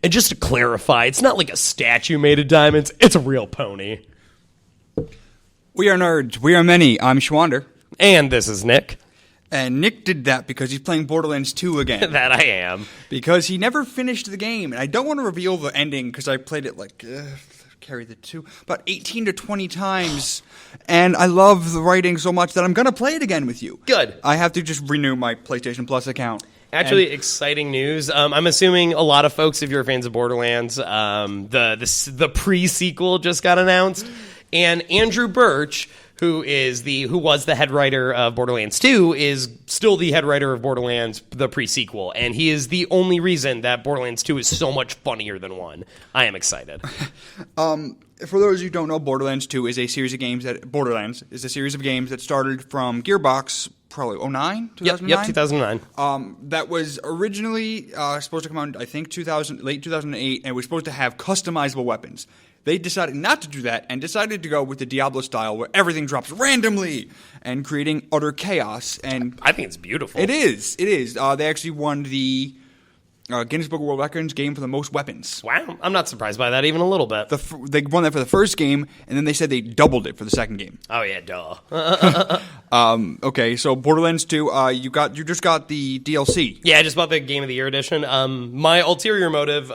And just to clarify, it's not like a statue made of diamonds. It's a real pony. We are nerds. We are many. I'm Schwander. And this is Nick. And Nick did that because he's playing Borderlands 2 again. That I am. Because he never finished the game. And I don't want to reveal the ending because I played it carry the 2, about 18 to 20 times. And I love the writing so much that I'm going to play it again with you. Good. I have to just renew my PlayStation Plus account. Actually, exciting news. I'm assuming a lot of folks, if you're fans of Borderlands, the pre-sequel just got announced. And Andrew Birch, who was the head writer of Borderlands 2, is still the head writer of Borderlands, the pre-sequel. And he is the only reason that Borderlands 2 is so much funnier than 1. I am excited. For those who don't know, Borderlands 2 is a series of games that started from Gearbox, probably 2009? Yep, 2009. That was originally supposed to come out, I think, late 2008, and it was supposed to have customizable weapons. They decided not to do that and decided to go with the Diablo style where everything drops randomly and creating utter chaos. And I think it's beautiful. It is. They actually won the Guinness Book of World Records game for the most weapons. Wow. I'm not surprised by that even a little bit. They won that for the first game, and then they said they doubled it for the second game. Oh, yeah, duh. Okay, so Borderlands 2, you just got the DLC. Yeah, I just bought the Game of the Year edition. My ulterior motive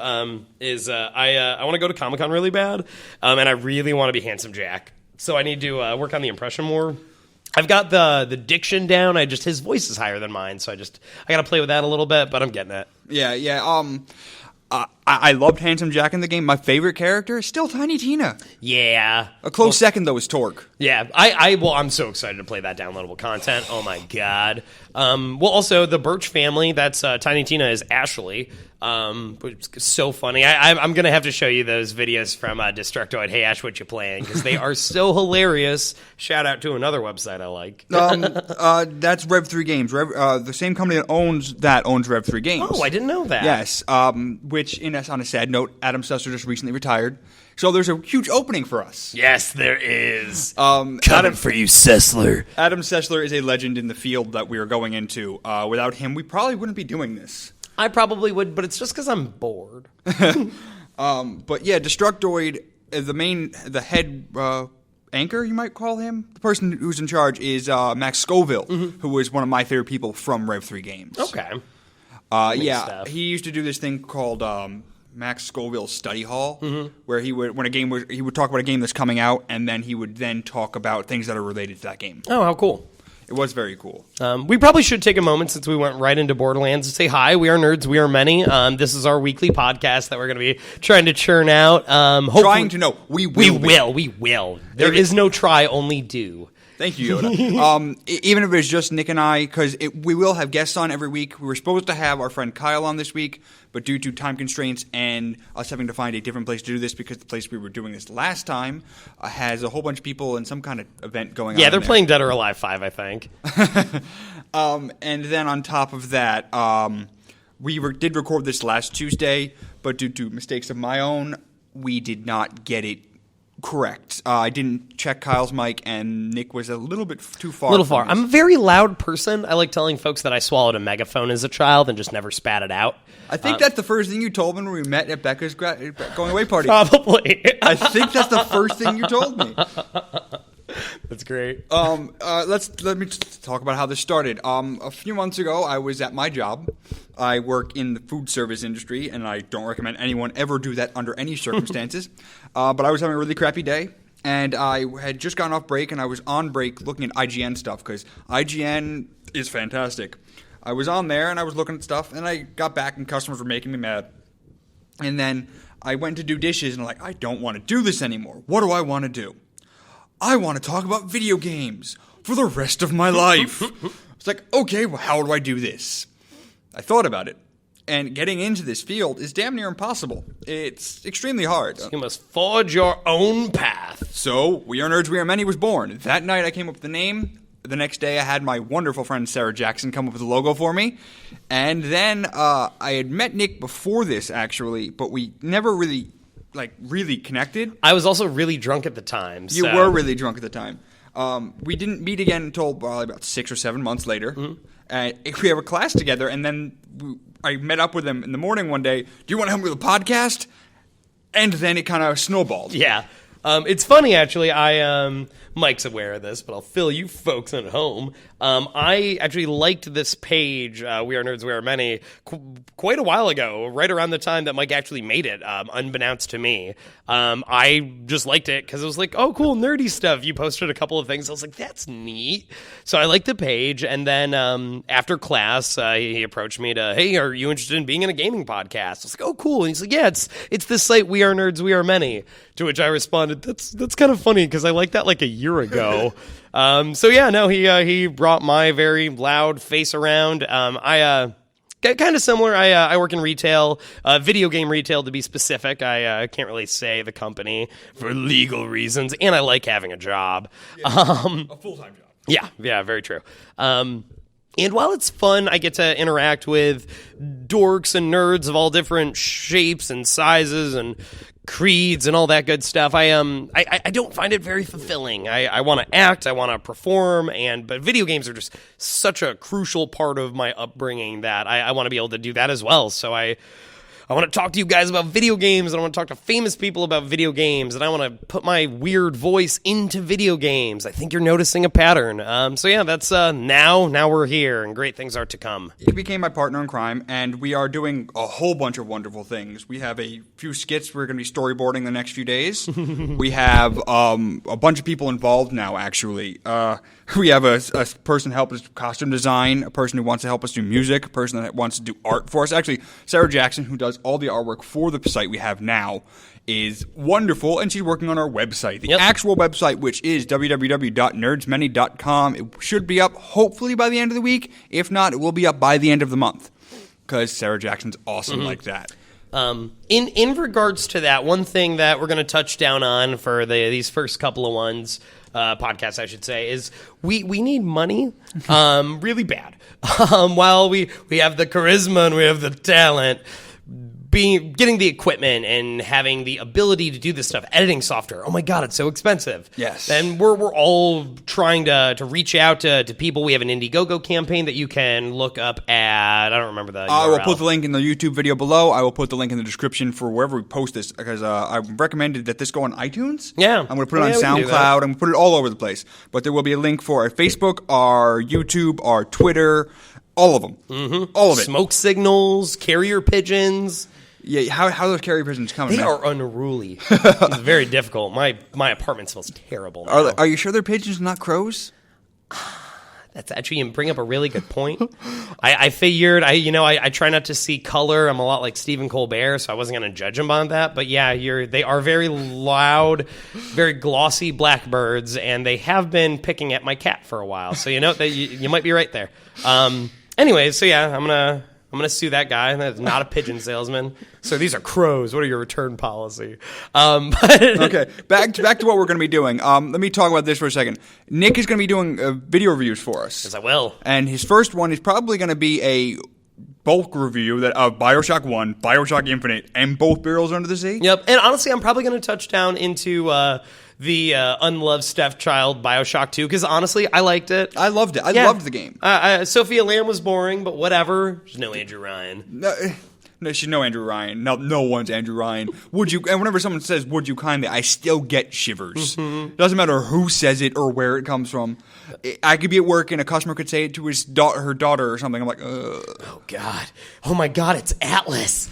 is I want to go to Comic-Con really bad, and I really want to be Handsome Jack. So I need to work on the impression more. I've got the diction down. His voice is higher than mine, so I got to play with that a little bit, but I'm getting it. Yeah. I loved Handsome Jack in the game. My favorite character is still Tiny Tina. Yeah. A close second, though, is Torque. Yeah. I'm so excited to play that downloadable content. Oh, my God. Also, the Birch family, that's Tiny Tina is Ashley, which is so funny. I'm going to have to show you those videos from Destructoid, Hey, Ash, What You Playing? Because they are so hilarious. Shout out to another website I like. That's Rev3 Games. The same company that owns Rev3 Games. Oh, I didn't know that. Yes. Which, on a sad note, Adam Sessler just recently retired. So there's a huge opening for us. Yes, there is. Coming for you, Sessler. Adam Sessler is a legend in the field that we are going into. Without him, we probably wouldn't be doing this. I probably would, but it's just because I'm bored. But yeah, Destructoid, the head anchor, you might call him. The person who's in charge is Max Scoville, who is one of my favorite people from Rev3 Games. Okay. Stuff. He used to do this thing called Max Scoville's Study Hall, where he would talk about a game that's coming out, and then he would then talk about things that are related to that game. Oh, how cool. It was very cool. We probably should take a moment since we went right into Borderlands to say hi. We are nerds. We are many. This is our weekly podcast that we're going to be trying to churn out. We will. There is no try, only do. Thank you, Yoda. Even if it's just Nick and I, because we will have guests on every week. We were supposed to have our friend Kyle on this week, but due to time constraints and us having to find a different place to do this because the place we were doing this last time has a whole bunch of people and some kind of event going on. Yeah, they're playing Dead or Alive 5, I think. And then on top of that, we did record this last Tuesday, but due to mistakes of my own, we did not get it correct. I didn't check Kyle's mic, and Nick was a little bit too far. I'm a very loud person. I like telling folks that I swallowed a megaphone as a child and just never spat it out. I think that's the first thing you told me when we met at Becca's going away party. Probably. I think that's the first thing you told me. That's great. Let me talk about how this started. A few months ago, I was at my job. I work in the food service industry, and I don't recommend anyone ever do that under any circumstances. But I was having a really crappy day, and I had just gotten off break, and I was on break looking at IGN stuff, because IGN is fantastic. I was on there, and I was looking at stuff, and I got back, and customers were making me mad. And then I went to do dishes, and I'm like, I don't want to do this anymore. What do I want to do? I want to talk about video games for the rest of my life. It's like, okay, well, how do I do this? I thought about it. And getting into this field is damn near impossible. It's extremely hard. You must forge your own path. So, We Are Nerds, We Are Many was born. That night I came up with the name. The next day I had my wonderful friend Sarah Jackson come up with a logo for me. And then I had met Nick before this, actually, but we never really connected. I was also really drunk at the time. You were really drunk at the time. We didn't meet again until probably about 6 or 7 months later. We have a class together, and then I met up with him in the morning one day. Do you want to help me with a podcast? And then it kind of snowballed. Yeah. It's funny, actually. Mike's aware of this, but I'll fill you folks at home. I actually liked this page, We Are Nerds, We Are Many, quite a while ago, right around the time that Mike actually made it, unbeknownst to me. I just liked it because it was like, oh, cool, nerdy stuff. You posted a couple of things. I was like, that's neat. So I liked the page. And then after class, he approached me to, hey, are you interested in being in a gaming podcast? I was like, oh, cool. And he's like, yeah, it's this site, We Are Nerds, We Are Many. To which I responded, that's kind of funny because I liked that like a year ago. So yeah, no, he brought my very loud face around. I kind of similar. I work in retail, video game retail to be specific. I can't really say the company for legal reasons, and I like having a job. A full-time job. Yeah, very true. And while it's fun, I get to interact with dorks and nerds of all different shapes and sizes and creeds and all that good stuff. I don't find it very fulfilling. I want to act, I want to perform, but video games are just such a crucial part of my upbringing that I want to be able to do that as well. So I want to talk to you guys about video games, and I want to talk to famous people about video games, and I want to put my weird voice into video games. I think you're noticing a pattern. So yeah, that's now we're here, and great things are to come. He became my partner in crime, and we are doing a whole bunch of wonderful things. We have a few skits we're going to be storyboarding the next few days. We have a bunch of people involved now, actually. We have a person help us do costume design, a person who wants to help us do music, a person that wants to do art for us. Actually, Sarah Jackson, who does all the artwork for the site we have now, is wonderful, and she's working on our website. The actual website, which is www.nerdsmany.com. It should be up hopefully by the end of the week. If not, it will be up by the end of the month, because Sarah Jackson's awesome like that. In regards to that, one thing that we're going to touch down on for these first couple of podcasts, I should say, is we need money really bad. While we have the charisma and we have the talent, getting the equipment and having the ability to do this stuff, editing software, oh my God, it's so expensive. Yes. And we're all trying to reach out to people. We have an Indiegogo campaign that you can look up at, I don't remember the URL. I will put the link in the YouTube video below. I will put the link in the description for wherever we post this, because I recommended that this go on iTunes. Yeah. I'm going to put it on SoundCloud. I'm going to put it all over the place. But there will be a link for our Facebook, our YouTube, our Twitter, all of them. Mm-hmm. All of it. Smoke signals, carrier pigeons. Yeah, how are those carrier pigeons coming? They are unruly. It's very difficult. My apartment smells terrible now. Are you sure they're pigeons, not crows? That's actually, you bring up a really good point. I figured, I try not to see color. I'm a lot like Stephen Colbert, so I wasn't going to judge him on that. But yeah, they are very loud, very glossy blackbirds, and they have been picking at my cat for a while. So you might be right there. Anyways, so yeah, I'm gonna sue that guy. That's not a pigeon salesman. So these are crows. What are your return policy? Okay, back to what we're going to be doing. Let me talk about this for a second. Nick is going to be doing video reviews for us. Yes, I will. And his first one is probably going to be a bulk review of BioShock 1, BioShock Infinite, and both Barrels Under the Sea. Yep. And honestly, I'm probably going to touch down into the unloved stepchild BioShock 2, because honestly, I liked it. I loved it. I loved the game. Sophia Lamb was boring, but whatever. There's no Andrew Ryan. No, she's no Andrew Ryan. No one's Andrew Ryan. And whenever someone says, would you kindly, I still get shivers. Mm-hmm. Doesn't matter who says it or where it comes from. I could be at work and a customer could say it to her daughter or something. I'm like, ugh. Oh, God. Oh, my God, it's Atlas.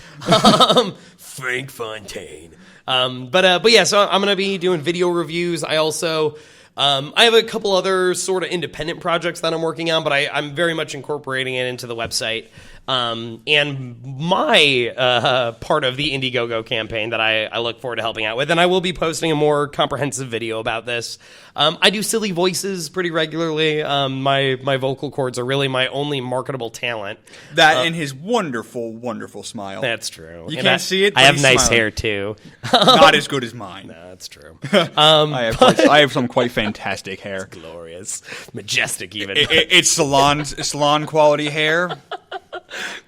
Frank Fontaine. But yeah, so I'm going to be doing video reviews. I also... I have a couple other sort of independent projects that I'm working on, but I'm very much incorporating it into the website. And my part of the Indiegogo campaign that I look forward to helping out with, and I will be posting a more comprehensive video about this. I do silly voices pretty regularly. My vocal cords are really my only marketable talent. That and his wonderful, wonderful smile. That's true. You can't see it, I have nice hair, too. Not as good as mine. No, that's true. I have some quite fantastic hair. It's glorious. Majestic, even. It's salon quality hair.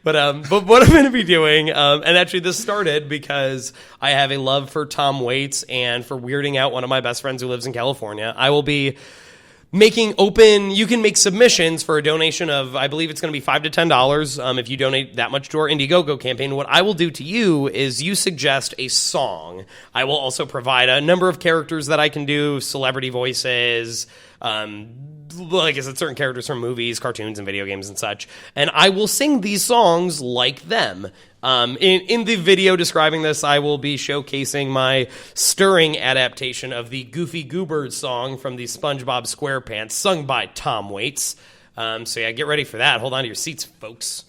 But what I'm going to be doing, and actually this started because I have a love for Tom Waits and for weirding out one of my best friends who lives in California. I will be making open, you can make submissions for a donation of, I believe it's going to be $5 to $10 if you donate that much to our Indiegogo campaign. What I will do to you is you suggest a song. I will also provide a number of characters that I can do, celebrity voices, like I said, certain characters from movies, cartoons, and video games and such. And I will sing these songs like them. In the video describing this, I will be showcasing my stirring adaptation of the Goofy Goober song from the SpongeBob SquarePants, sung by Tom Waits. So yeah, get ready for that. Hold on to your seats, folks.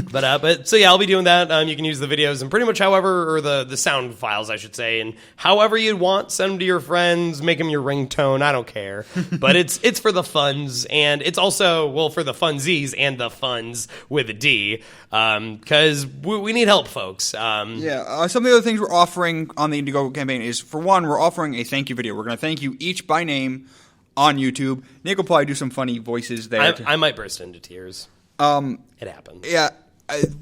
But so yeah, I'll be doing that. You can use the videos and pretty much however, or the sound files, I should say, and however you'd want. Send them to your friends, make them your ringtone. I don't care. But it's for the funds, and it's also, well, for the funsies and the funds with a D, because we need help, folks. Some of the other things we're offering on the Indiegogo campaign is, for one, we're offering a thank you video. We're going to thank you each by name on YouTube. Nick will probably do some funny voices there. I might burst into tears. It happens. Yeah,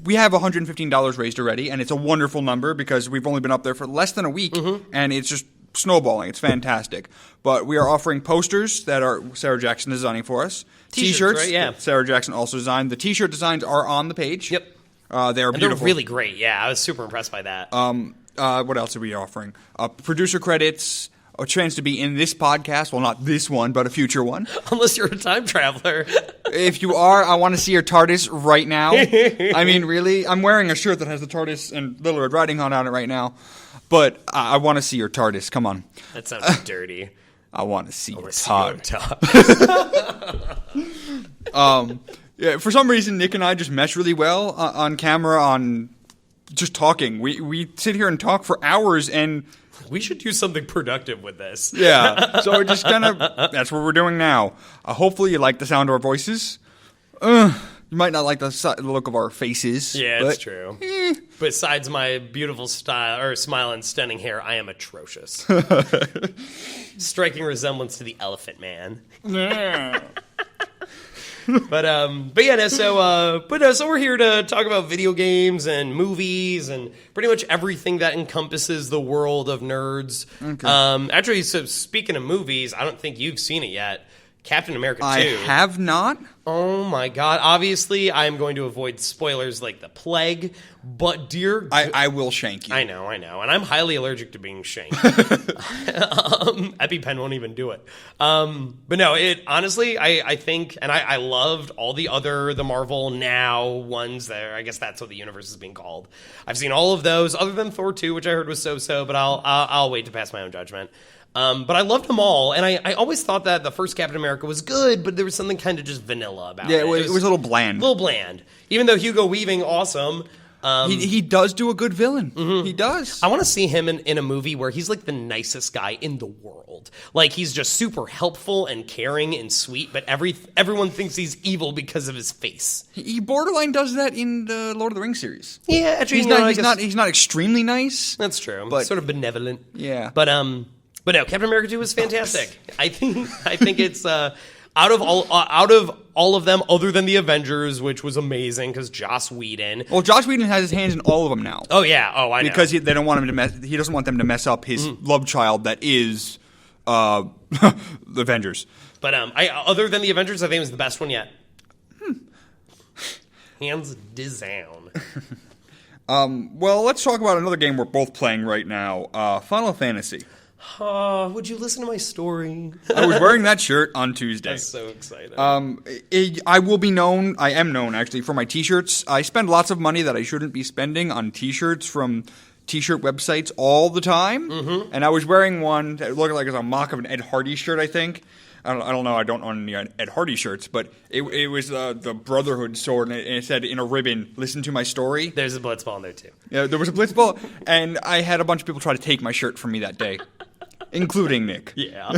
we have $115 raised already, and it's a wonderful number because we've only been up there for less than a week, and it's just snowballing. It's fantastic. But we are offering posters that are Sarah Jackson designing for us. T-shirts, right? Yeah. Sarah Jackson also designed. The T-shirt designs are on the page. Yep. They are beautiful. They're really great. Yeah, I was super impressed by that. What else are we offering? Producer credits, a chance to be in this podcast. Well, not this one, but a future one. Unless you're a time traveler. If you are, I want to see your TARDIS right now. I mean, really? I'm wearing a shirt that has the TARDIS and Little Red Riding Hood on it right now. But I want to see your TARDIS. Come on. That sounds dirty. I want to see your TARDIS. Yeah, for some reason, Nick and I just mesh really well on camera, on just talking. We sit here and talk for hours, and we should do something productive with this. Yeah, so we're just that's what we're doing now. Hopefully you like the sound of our voices. You might not like the look of our faces. Yeah, it's true. Besides my beautiful smile and stunning hair, I am atrocious. Striking resemblance to the Elephant Man. Yeah. But yeah, no, so we're here to talk about video games and movies and pretty much everything that encompasses the world of nerds. Okay. Actually, so speaking of movies, I don't think you've seen it yet. Captain America 2. I have not. Oh my god. Obviously, I'm going to avoid spoilers like the plague, but dear... I will shank you. I know. And I'm highly allergic to being shanked. EpiPen won't even do it. But no, honestly, I think, and I loved all the Marvel Now ones there. I guess that's what the universe is being called. I've seen all of those, other than Thor 2, which I heard was so-so, but I'll wait to pass my own judgment. But I loved them all, and I always thought that the first Captain America was good, but there was something kind of just vanilla about it. Yeah, it was a little bland. Even though Hugo Weaving, awesome. He does do a good villain. Mm-hmm. He does. I want to see him in a movie where he's like the nicest guy in the world. Like, he's just super helpful and caring and sweet, but everyone thinks he's evil because of his face. He borderline does that in the Lord of the Rings series. Yeah, actually, he's not extremely nice. That's true. But sort of benevolent. Yeah. But no, Captain America 2 was fantastic. I think it's out of all of them, other than the Avengers, which was amazing because Joss Whedon. Well, Joss Whedon has his hands in all of them now. Oh yeah, I know, because they don't want him to he doesn't want them to mess up his love child that is the Avengers. But other than the Avengers, I think it was the best one yet. Hands down. Well, let's talk about another game we're both playing right now, Final Fantasy. Would you listen to my story? I was wearing that shirt on Tuesday. I'm so excited. I am known actually for my t-shirts. I spend lots of money that I shouldn't be spending on t-shirts from t-shirt websites all the time. Mm-hmm. And I was wearing one that looked like it was a mock of an Ed Hardy shirt, I think. I don't know. I don't own any Ed Hardy shirts, but it was the Brotherhood sword, and it said in a ribbon, "Listen to my story." There's a Blitzball in there too. Yeah, there was a Blitzball, and I had a bunch of people try to take my shirt from me that day, including Nick. Yeah.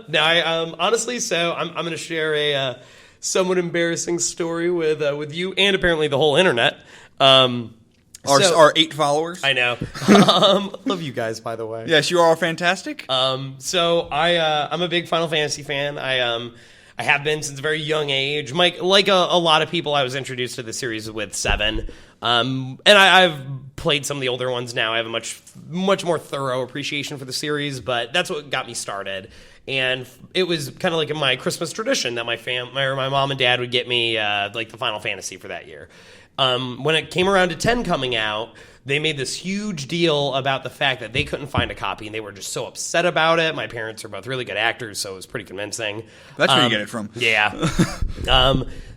Now, honestly, so I'm going to share a somewhat embarrassing story with you and apparently the whole internet. Our 8 followers. I know. Love you guys, by the way. Yes, you are fantastic. So I'm a big Final Fantasy fan. I have been since a very young age. Like a lot of people, I was introduced to the series with 7. And I've played some of the older ones now. I have a much more thorough appreciation for the series, but that's what got me started. And it was kind of like my Christmas tradition that my mom and dad would get me like the Final Fantasy for that year. When it came around to 10 coming out, they made this huge deal about the fact that they couldn't find a copy, and they were just so upset about it. My parents are both really good actors, so it was pretty convincing. That's where you get it from. Yeah.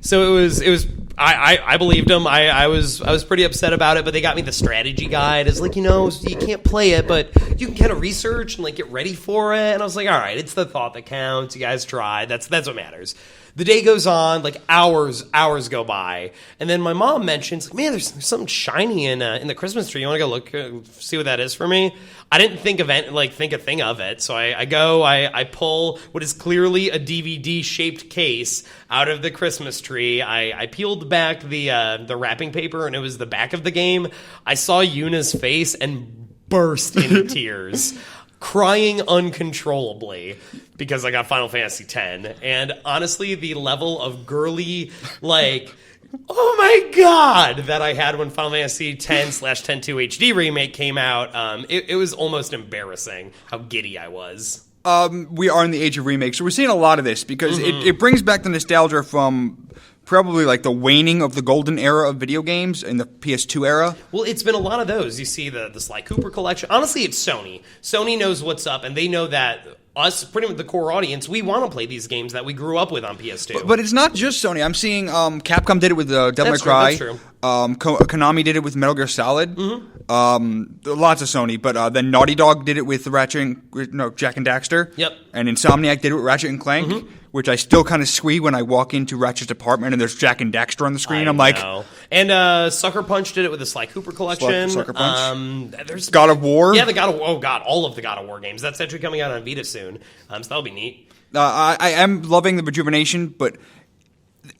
So it was. I believed them. I was pretty upset about it, but they got me the strategy guide. It's like, you can't play it, but you can kind of research and like get ready for it. And I was like, all right, it's the thought that counts. You guys tried. That's what matters. The day goes on, like hours go by, and then my mom mentions, like, man, there's something shiny in the Christmas tree. You want to go look, see what that is for me? I didn't think a thing of it, so I pull what is clearly a DVD shaped case out of the Christmas tree. I peeled back the wrapping paper, and it was the back of the game. I saw Yuna's face and burst into tears, crying uncontrollably because I got Final Fantasy X. And honestly, the level of girly, like, oh my god, that I had when Final Fantasy X/10-2 HD remake came out, it was almost embarrassing how giddy I was. We are in the age of remakes, so we're seeing a lot of this because it brings back the nostalgia from probably like the waning of the golden era of video games in the PS2 era. Well, it's been a lot of those. You see the Sly Cooper collection. Honestly, it's Sony. Sony knows what's up, and they know that us, pretty much the core audience, we want to play these games that we grew up with on PS2. But it's not just Sony. I'm seeing Capcom did it with Devil May Cry. That's true. Konami did it with Metal Gear Solid. Lots of Sony, but then Naughty Dog did it with Jack and Daxter. Yep. And Insomniac did it with Ratchet and Clank, which I still kind of squee when I walk into Ratchet's apartment and there's Jack and Daxter on the screen. I'm like, and Sucker Punch did it with the Sly Cooper collection. Sucker Punch. There's God of War. Yeah, all of the God of War games. That's actually coming out on Vita soon. So that'll be neat. I am loving the rejuvenation, but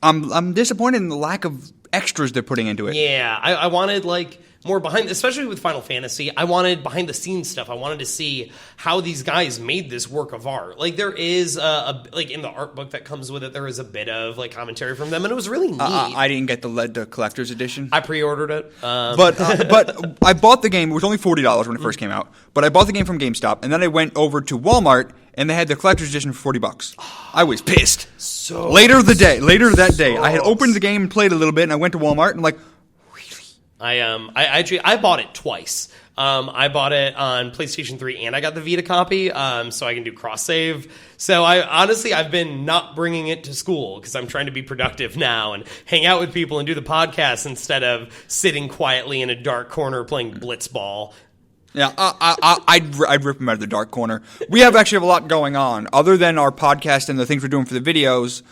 I'm disappointed in the lack of extras they're putting into it. Yeah, I wanted like more behind, especially with Final Fantasy. I wanted behind the scenes stuff. I wanted to see how these guys made this work of art. Like there is like in the art book that comes with it, there is a bit of like commentary from them, and it was really neat. I didn't get the collector's edition. I pre-ordered it, but I bought the game. It was only $40 when it first came out. But I bought the game from GameStop, and then I went over to Walmart, and they had the collector's edition for $40. I was pissed. Later that day, I had opened the game and played a little bit, and I went to Walmart and like, I bought it twice. I bought it on PlayStation 3 and I got the Vita copy, so I can do cross save. So I've been not bringing it to school because I'm trying to be productive now and hang out with people and do the podcast instead of sitting quietly in a dark corner playing Blitzball. Yeah, I'd rip them out of the dark corner. We actually have a lot going on. Other than our podcast and the things we're doing for the videos,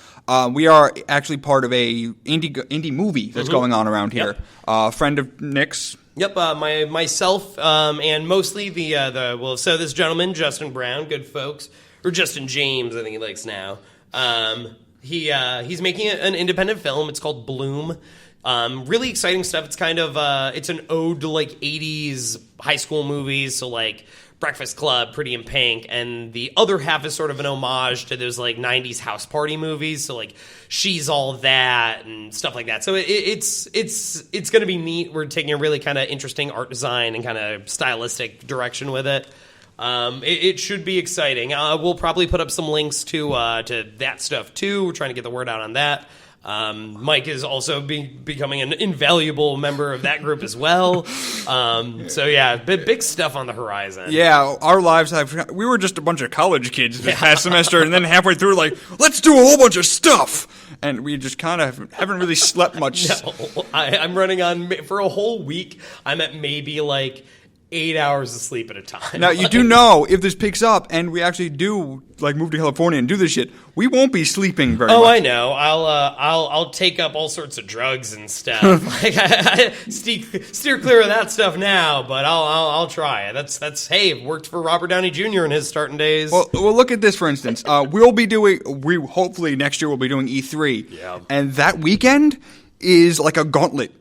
we are actually part of a indie movie that's going on around here. Yep. Friend of Nick's. Yep, myself and mostly so this gentleman, Justin Brown, good folks, or Justin James, I think he likes now. He's making an independent film. It's called Bloom. Really exciting stuff. It's kind of it's an ode to like 80s high school movies, so like Breakfast Club, Pretty in Pink, and the other half is sort of an homage to those like 90s house party movies, so like She's All That and stuff like that. So it's going to be neat. We're taking a really kind of interesting art design and kind of stylistic direction with it. It should be exciting. We'll probably put up some links to that stuff too. We're trying to get the word out on that. Mike is also becoming an invaluable member of that group as well. So yeah, big stuff on the horizon. Yeah, our lives we were just a bunch of college kids this past semester, and then halfway through, like, let's do a whole bunch of stuff. And we just kind of haven't really slept much. No, I'm running on, for a whole week, I'm at maybe like 8 hours of sleep at a time. Now, you do know, if this picks up and we actually do like move to California and do this shit, we won't be sleeping very much. Oh, I know. I'll take up all sorts of drugs and stuff. Like I steer clear of that stuff now, but I'll try it. That's hey, it worked for Robert Downey Jr. in his starting days. Well, look at this for instance. We hopefully next year we'll be doing E3. Yeah. And that weekend is like a gauntlet.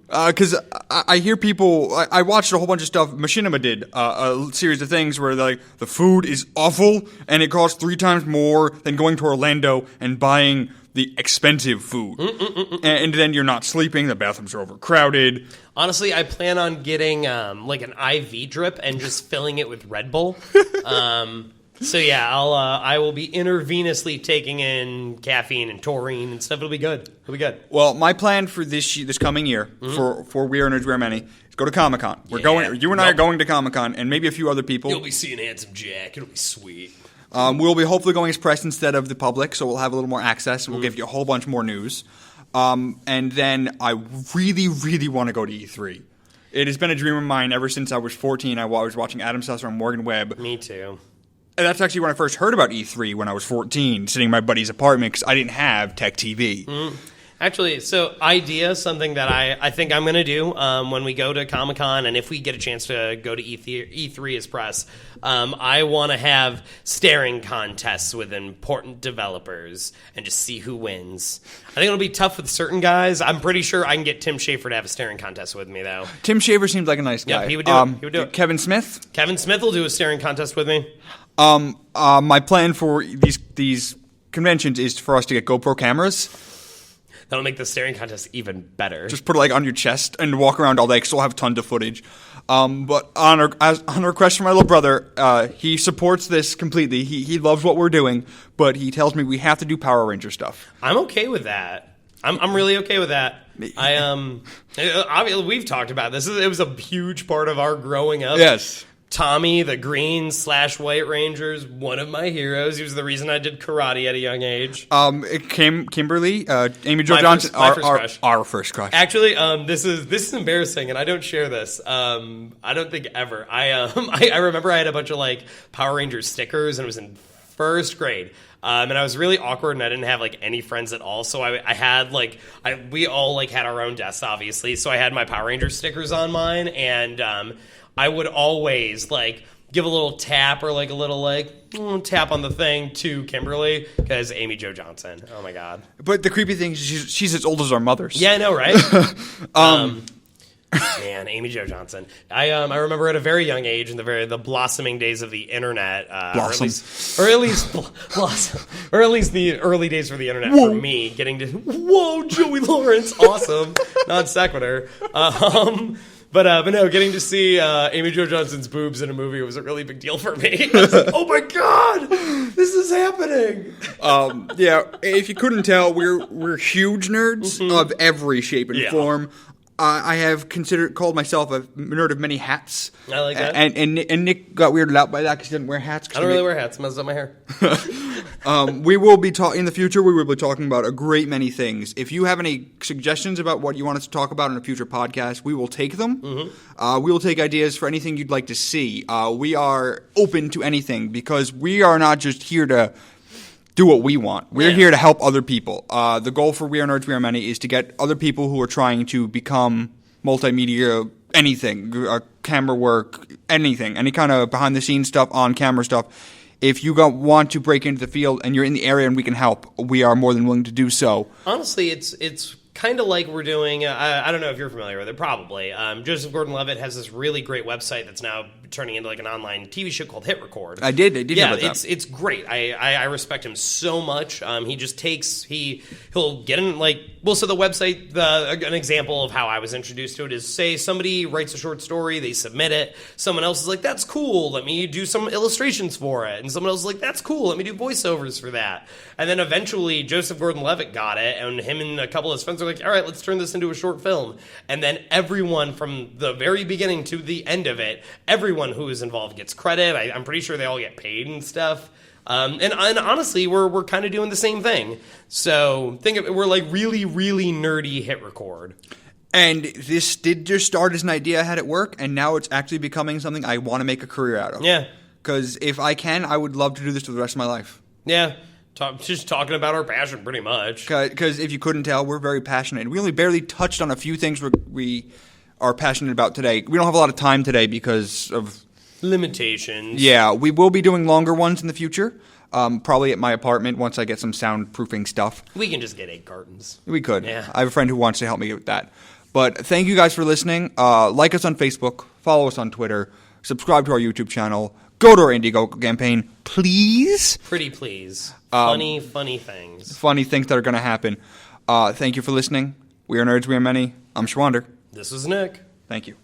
Because I hear people, I watched a whole bunch of stuff. Machinima did a series of things where like the food is awful and it costs 3 times more than going to Orlando and buying the expensive food. And then you're not sleeping. The bathrooms are overcrowded. Honestly, I plan on getting like an IV drip and just filling it with Red Bull. So yeah, I will be intravenously taking in caffeine and taurine and stuff. It'll be good. It'll be good. Well, my plan for this coming year for We Are Nerds Wear Many is go to Comic-Con. We're going. You and I are going to Comic-Con, and maybe a few other people. You'll be seeing Handsome Jack. It'll be sweet. We'll be hopefully going as press instead of the public, so we'll have a little more access. We'll give you a whole bunch more news. And then I really, really want to go to E3. It has been a dream of mine ever since I was 14. I was watching Adam Sessler and Morgan Webb. Me too. And that's actually when I first heard about E3 when I was 14, sitting in my buddy's apartment because I didn't have Tech TV. Actually, so idea, something that I think I'm going to do when we go to Comic-Con, and if we get a chance to go to E3 as press, I want to have staring contests with important developers and just see who wins. I think it'll be tough with certain guys. I'm pretty sure I can get Tim Schafer to have a staring contest with me, though. Tim Schafer seems like a nice guy. Yeah, he would do it. He would do it. Kevin Smith? Kevin Smith will do a staring contest with me. My plan for these conventions is for us to get GoPro cameras. That'll make the staring contest even better. Just put it like on your chest and walk around all day because we'll have tons of footage. But on a request from my little brother, he supports this completely. He loves what we're doing, but he tells me we have to do Power Ranger stuff. I'm okay with that. I'm really okay with that. Obviously we've talked about this. It was a huge part of our growing up. Yes. Tommy, the Green/White Ranger's one of my heroes. He was the reason I did karate at a young age. Kimberly, Amy Jo Johnson, our first crush. Actually, this is embarrassing, and I don't share this. I don't think ever. I remember I had a bunch of like Power Rangers stickers, and it was in first grade. And I was really awkward, and I didn't have like any friends at all. So I had we all like had our own desks, obviously. So I had my Power Ranger stickers on mine, and I would always like give a little tap or like a little tap on the thing to Kimberly because Amy Jo Johnson. Oh my god! But the creepy thing is she's as old as our mothers. Yeah, I know, right? Man, Amy Jo Johnson. I remember at a very young age in the blossoming days of the internet, or at least the early days for the internet for me, getting to Joey Lawrence, awesome, non sequitur. But no, getting to see Amy Jo Johnson's boobs in a movie was a really big deal for me. I was like, oh my god, this is happening. Yeah, if you couldn't tell, we're huge nerds of every shape and form. I have called myself a nerd of many hats. I like that. And Nick got weirded out by that because he didn't wear hats. I don't really wear hats. Messes up my hair. We will be in the future. We will be talking about a great many things. If you have any suggestions about what you want us to talk about in a future podcast, we will take them. We will take ideas for anything you'd like to see. We are open to anything because we are not just here to do what we want. We're here to help other people. The goal for We Are Nerds, We Are Many is to get other people who are trying to become multimedia, anything, camera work, anything, any kind of behind-the-scenes stuff, on-camera stuff. If you want to break into the field and you're in the area and we can help, we are more than willing to do so. Honestly, it's kind of like we're doing, I don't know if you're familiar with it, probably. Joseph Gordon-Levitt has this really great website that's now turning into like an online TV show called Hit Record. I did yeah, hear about that. It's great. I respect him so much. He just he'll get in so the website, an example of how I was introduced to it is, say somebody writes a short story, they submit it, someone else is like, that's cool, let me do some illustrations for it, and someone else is like, that's cool, let me do voiceovers for that. And then eventually Joseph Gordon-Levitt got it, and him and a couple of his friends are like, all right, let's turn this into a short film. And then everyone from the very beginning to the end of it, everyone who is involved gets credit. I'm pretty sure they all get paid and stuff. And honestly, we're kind of doing the same thing. So think of it, we're like really, really nerdy Hit Record. And this did just start as an idea I had at work, and now it's actually becoming something I want to make a career out of. Yeah. Because if I can, I would love to do this for the rest of my life. Yeah. Just talking about our passion, pretty much. Because if you couldn't tell, we're very passionate. We only barely touched on a few things we are passionate about today. We don't have a lot of time today because of limitations. Yeah, we will be doing longer ones in the future. Probably at my apartment once I get some soundproofing stuff. We can just get 8 cartons. We could. Yeah. I have a friend who wants to help me with that. But thank you guys for listening. Like us on Facebook. Follow us on Twitter. Subscribe to our YouTube channel. Go to our Indiegogo campaign, please. Pretty please. Funny things. Funny things that are going to happen. Thank you for listening. We are Nerds, we are many. I'm Schwander. This is Nick. Thank you.